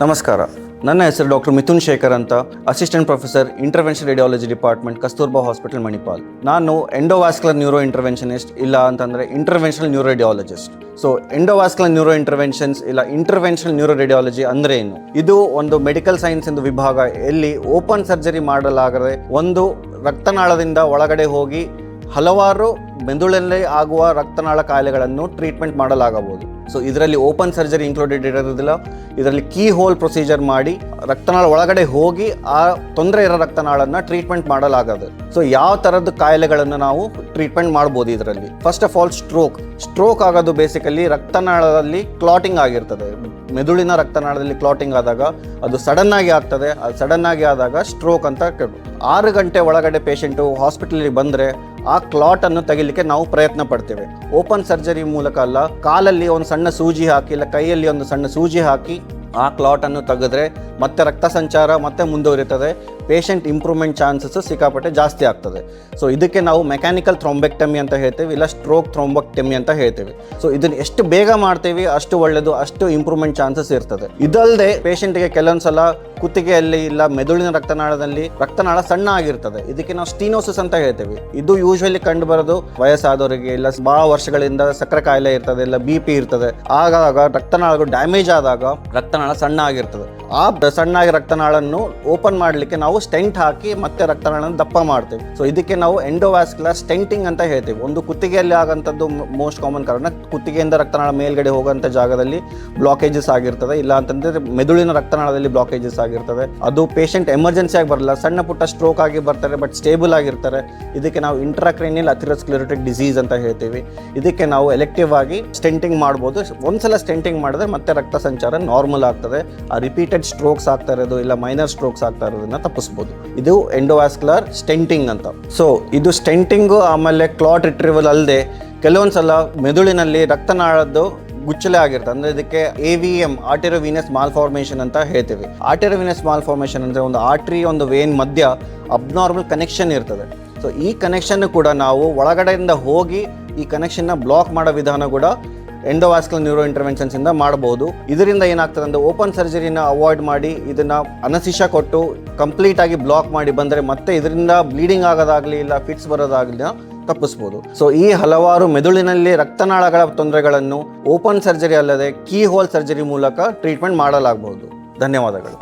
ನಮಸ್ಕಾರ. ನನ್ನ ಹೆಸರು ಡಾಕ್ಟರ್ ಮಿಥುನ್ ಶೇಖರ್ ಅಂತ, assistant professor intervention radiology department, Kasturba hospital, Manipal. ನಾನು ಎಂಡೋವಾಸ್ಕ್ಯುಲರ್ ನ್ಯೂರೋ ಇಂಟರ್ವೆನ್ಷನಿಸ್ಟ್, ಇಲ್ಲ ಅಂತಂದರೆ interventional neuro radiologist. So endovascular neuro interventions ಇಲ್ಲ ಇಂಟರ್ವೆನ್ಷನಲ್ ನ್ಯೂರೋ ರೇಡಿಯಾಲಜಿ ಅಂದರೆ ಏನು? ಇದು ಒಂದು ಮೆಡಿಕಲ್ ಸೈನ್ಸ್ ಎಂದು ವಿಭಾಗ ಎಲ್ಲಿ ಓಪನ್ ಸರ್ಜರಿ ಮಾಡಲಾಗದೆ ಒಂದು ರಕ್ತನಾಳದಿಂದ ಒಳಗಡೆ ಹೋಗಿ ಹಲವಾರು ಮೆದುಳಲ್ಲಿ ಆಗುವ ರಕ್ತನಾಳ ಕಾಯಿಲೆಗಳನ್ನು ಟ್ರೀಟ್ಮೆಂಟ್ ಮಾಡಲಾಗಬಹುದು. ಸೊ ಇದರಲ್ಲಿ ಓಪನ್ ಸರ್ಜರಿ ಇನ್ಕ್ಲೂಡೆಡ್ ಇರೋದಿಲ್ಲ. ಇದರಲ್ಲಿ ಕೀ ಹೋಲ್ ಪ್ರೊಸೀಜರ್ ಮಾಡಿ ರಕ್ತನಾಳ ಒಳಗಡೆ ಹೋಗಿ ಆ ತೊಂದರೆ ಇರೋ ರಕ್ತನಾಳನ್ನು ಟ್ರೀಟ್ಮೆಂಟ್ ಮಾಡಲಾಗದು. ಸೊ ಯಾವ ಥರದ್ದು ಕಾಯಿಲೆಗಳನ್ನು ನಾವು ಟ್ರೀಟ್ಮೆಂಟ್ ಮಾಡ್ಬೋದು ಇದರಲ್ಲಿ? ಫಸ್ಟ್ ಆಫ್ ಆಲ್ ಸ್ಟ್ರೋಕ್ ಆಗೋದು ಬೇಸಿಕಲಿ ರಕ್ತನಾಳದಲ್ಲಿ ಕ್ಲಾಟಿಂಗ್ ಆಗಿರ್ತದೆ. ಮೆದುಳಿನ ರಕ್ತನಾಳದಲ್ಲಿ ಕ್ಲಾಟಿಂಗ್ ಆದಾಗ ಅದು ಸಡನ್ ಆಗಿ ಆಗ್ತದೆ. ಅದು ಸಡನ್ ಆಗಿ ಆದಾಗ ಸ್ಟ್ರೋಕ್ ಅಂತ 6 ಗಂಟೆ ಒಳಗಡೆ ಪೇಷಂಟು ಹಾಸ್ಪಿಟಲಿಗೆ ಬಂದರೆ ಆ ಕ್ಲಾಟನ್ನು ತೆಗಿಲಿಕ್ಕೆ ನಾವು ಪ್ರಯತ್ನ ಪಡ್ತೇವೆ. ಓಪನ್ ಸರ್ಜರಿ ಮೂಲಕ ಅಲ್ಲ, ಕಾಲಲ್ಲಿ ಒಂದು ಸಣ್ಣ ಸೂಜಿ ಹಾಕಿ ಇಲ್ಲ ಕೈಯಲ್ಲಿ ಒಂದು ಸಣ್ಣ ಸೂಜಿ ಹಾಕಿ ಆ ಕ್ಲಾಟನ್ನು ತೆಗೆದ್ರೆ ಮತ್ತೆ ರಕ್ತ ಸಂಚಾರ ಮತ್ತೆ ಮುಂದುವರಿತದೆ. ಪೇಷಂಟ್ ಇಂಪ್ರೂವ್ಮೆಂಟ್ ಚಾನ್ಸಸ್ ಸಿಕ್ಕಾಪಟ್ಟೆ ಜಾಸ್ತಿ ಆಗ್ತದೆ. ಸೊ ಇದಕ್ಕೆ ನಾವು ಮೆಕ್ಯಾನಿಕಲ್ ಥ್ರೋಂಬೆಕ್ಟಮಿ ಅಂತ ಹೇಳ್ತೇವೆ, ಇಲ್ಲ ಸ್ಟ್ರೋಕ್ ಥ್ರೋಂಬೆಕ್ಟಮಿ ಅಂತ ಹೇಳ್ತೇವೆ. ಸೊ ಇದನ್ನು ಎಷ್ಟು ಬೇಗ ಮಾಡ್ತೇವೆ ಅಷ್ಟು ಒಳ್ಳೆಯದು, ಅಷ್ಟು ಇಂಪ್ರೂವ್ಮೆಂಟ್ ಚಾನ್ಸಸ್ ಇರ್ತದೆ. ಇದಲ್ಲದೆ ಪೇಷಂಟ್ಗೆ ಕೆಲವೊಂದ್ಸಲ ಕುತ್ತಿಗೆಯಲ್ಲಿ ಇಲ್ಲ ಮೆದುಳಿನ ರಕ್ತನಾಳದಲ್ಲಿ ರಕ್ತನಾಳ ಸಣ್ಣ ಆಗಿರ್ತದೆ. ಇದಕ್ಕೆ ನಾವು ಸ್ಟೀನೋಸಿಸ್ ಅಂತ ಹೇಳ್ತೇವೆ. ಇದು ಯೂಶುವಲಿ ಕಂಡು ಬರೋದು ವಯಸ್ಸಾದವರಿಗೆ, ಇಲ್ಲ ಬಹಳ ವರ್ಷಗಳಿಂದ ಸಕ್ಕರೆ ಕಾಯಿಲೆ ಇರ್ತದೆ, ಇಲ್ಲ BP ಇರ್ತದೆ. ಆಗಾಗ ರಕ್ತನಾಳಗಳು ಡ್ಯಾಮೇಜ್ ಆದಾಗ ರಕ್ತನಾಳ ಸಣ್ಣ ಆಗಿರ್ತದೆ. ಆ ಸಣ್ಣಾಗಿ ರಕ್ತನಾಳನ್ನು ಓಪನ್ ಮಾಡಲಿಕ್ಕೆ ನಾವು ಸ್ಟೆಂಟ್ ಹಾಕಿ ಮತ್ತೆ ರಕ್ತನಾಳನ್ನು ದಪ್ಪ ಮಾಡ್ತೇವೆ. ಸೊ ಇದಕ್ಕೆ ನಾವು ಎಂಡೋವಾಸ್ಕ್ಯುಲರ್ ಸ್ಟೆಂಟಿಂಗ್ ಅಂತ ಹೇಳ್ತೇವೆ. ಒಂದು ಕುತ್ತಿಗೆಯಲ್ಲಿ ಆಗಂಥದ್ದು ಮೋಸ್ಟ್ ಕಾಮನ್ ಕಾರಣ, ಕುತ್ತಿಗೆಯಿಂದ ರಕ್ತನಾಳ ಮೇಲ್ಗಡೆ ಹೋಗುವಂಥ ಜಾಗದಲ್ಲಿ ಬ್ಲಾಕೇಜಸ್ ಆಗಿರ್ತದೆ, ಇಲ್ಲ ಅಂತಂದ್ರೆ ಮೆದುಳಿನ ರಕ್ತನಾಳದಲ್ಲಿ ಬ್ಲಾಕೇಜಸ್ ಆಗಿರ್ತದೆ. ಅದು ಪೇಷಂಟ್ ಎಮರ್ಜೆನ್ಸಿ ಆಗಿ ಬರಲ್ಲ, ಸಣ್ಣ ಪುಟ್ಟ ಸ್ಟ್ರೋಕ್ ಆಗಿ ಬರ್ತಾರೆ, ಬಟ್ ಸ್ಟೇಬಲ್ ಆಗಿರ್ತಾರೆ. ಇದಕ್ಕೆ ನಾವು ಇಂಟ್ರಾಕ್ರೇನಿಯಲ್ ಅಥೆರೋಸ್ಕ್ಲೆರೋಟಿಕ್ ಡಿಸೀಸ್ ಅಂತ ಹೇಳ್ತೀವಿ. ಇದಕ್ಕೆ ನಾವು ಎಲೆಕ್ಟಿವ್ ಆಗಿ ಸ್ಟೆಂಟಿಂಗ್ ಮಾಡ್ಬೋದು. ಒಂದ್ಸಲ ಸ್ಟೆಂಟಿಂಗ್ ಮಾಡಿದ್ರೆ ಮತ್ತೆ ರಕ್ತ ಸಂಚಾರ ನಾರ್ಮಲ್ ಆಗ್ತದೆ. ಆ ರಿಪೀಟೆಡ್ ಸ್ಟ್ರೋಕ್ಸ್ ಆಗ್ತಾ ಇರೋದು ಇಲ್ಲ ಮೈನರ್ ಸ್ಟ್ರೋಕ್ಸ್ ಆಗ್ತಾ ಇರೋದನ್ನ ತಪ್ಪಿಸ್ಬೋದು. ಇದು ಎಂಡೋವಾಸ್ಕ್ಯುಲರ್ ಸ್ಟೆಂಟಿಂಗ್ ಅಂತ. ಸೊ ಇದು ಸ್ಟೆಂಟಿಂಗು ಆಮೇಲೆ ಕ್ಲಾಟ್ ರಿಟ್ರೀವಲ್ ಅಲ್ಲದೆ ಕೆಲವೊಂದ್ಸಲ ಮೆದುಳಿನಲ್ಲಿ ರಕ್ತನಾಳದ್ದು ಗುಚ್ಚಲೆ ಆಗಿರ್ತದೆ. ಅಂದರೆ ಇದಕ್ಕೆ AVM ಆರ್ಟೆರಿಯೋವೀನಸ್ ಮಾಲ್ಫಾರ್ಮೇಷನ್ ಅಂತ ಹೇಳ್ತೀವಿ. ಆರ್ಟೆರಿಯೋವೀನಸ್ ಮಾಲ್ಫಾರ್ಮೇಷನ್ ಅಂದರೆ ಒಂದು ಆರ್ಟ್ರಿ ಒಂದು ವೇನ್ ಮಧ್ಯ ಅಬ್ನಾರ್ಮಲ್ ಕನೆಕ್ಷನ್ ಇರ್ತದೆ. ಸೊ ಈ ಕನೆಕ್ಷನ್ ಕೂಡ ನಾವು ಒಳಗಡೆಯಿಂದ ಹೋಗಿ ಈ ಕನೆಕ್ಷನ್ನ ಬ್ಲಾಕ್ ಮಾಡೋ ವಿಧಾನ ಕೂಡ ಎಂಡೋವಾಸ್ಕ್ಯುಲರ್ ನ್ಯೂರೋ ಇಂಟರ್ವೆನ್ಷನ್ಸ್ ಇಂದ ಮಾಡಬಹುದು. ಇದರಿಂದ ಏನಾಗ್ತದೆ ಅಂದರೆ ಓಪನ್ ಸರ್ಜರಿನ ಅವಾಯ್ಡ್ ಮಾಡಿ ಇದನ್ನ ಅನಸಿಷಾ ಕೊಟ್ಟು ಕಂಪ್ಲೀಟ್ ಆಗಿ ಬ್ಲಾಕ್ ಮಾಡಿ ಬಂದರೆ ಮತ್ತೆ ಇದರಿಂದ ಬ್ಲೀಡಿಂಗ್ ಆಗೋದಾಗ್ಲಿ ಇಲ್ಲ ಫಿಟ್ಸ್ ಬರೋದಾಗ್ಲಿ ತಪ್ಪಿಸ್ಬೋದು. ಸೊ ಈ ಹಲವಾರು ಮೆದುಳಿನಲ್ಲಿ ರಕ್ತನಾಳಗಳ ತೊಂದರೆಗಳನ್ನು ಓಪನ್ ಸರ್ಜರಿ ಅಲ್ಲದೆ ಕೀ ಹೋಲ್ ಸರ್ಜರಿ ಮೂಲಕ ಟ್ರೀಟ್ಮೆಂಟ್ ಮಾಡಲಾಗಬಹುದು. ಧನ್ಯವಾದಗಳು.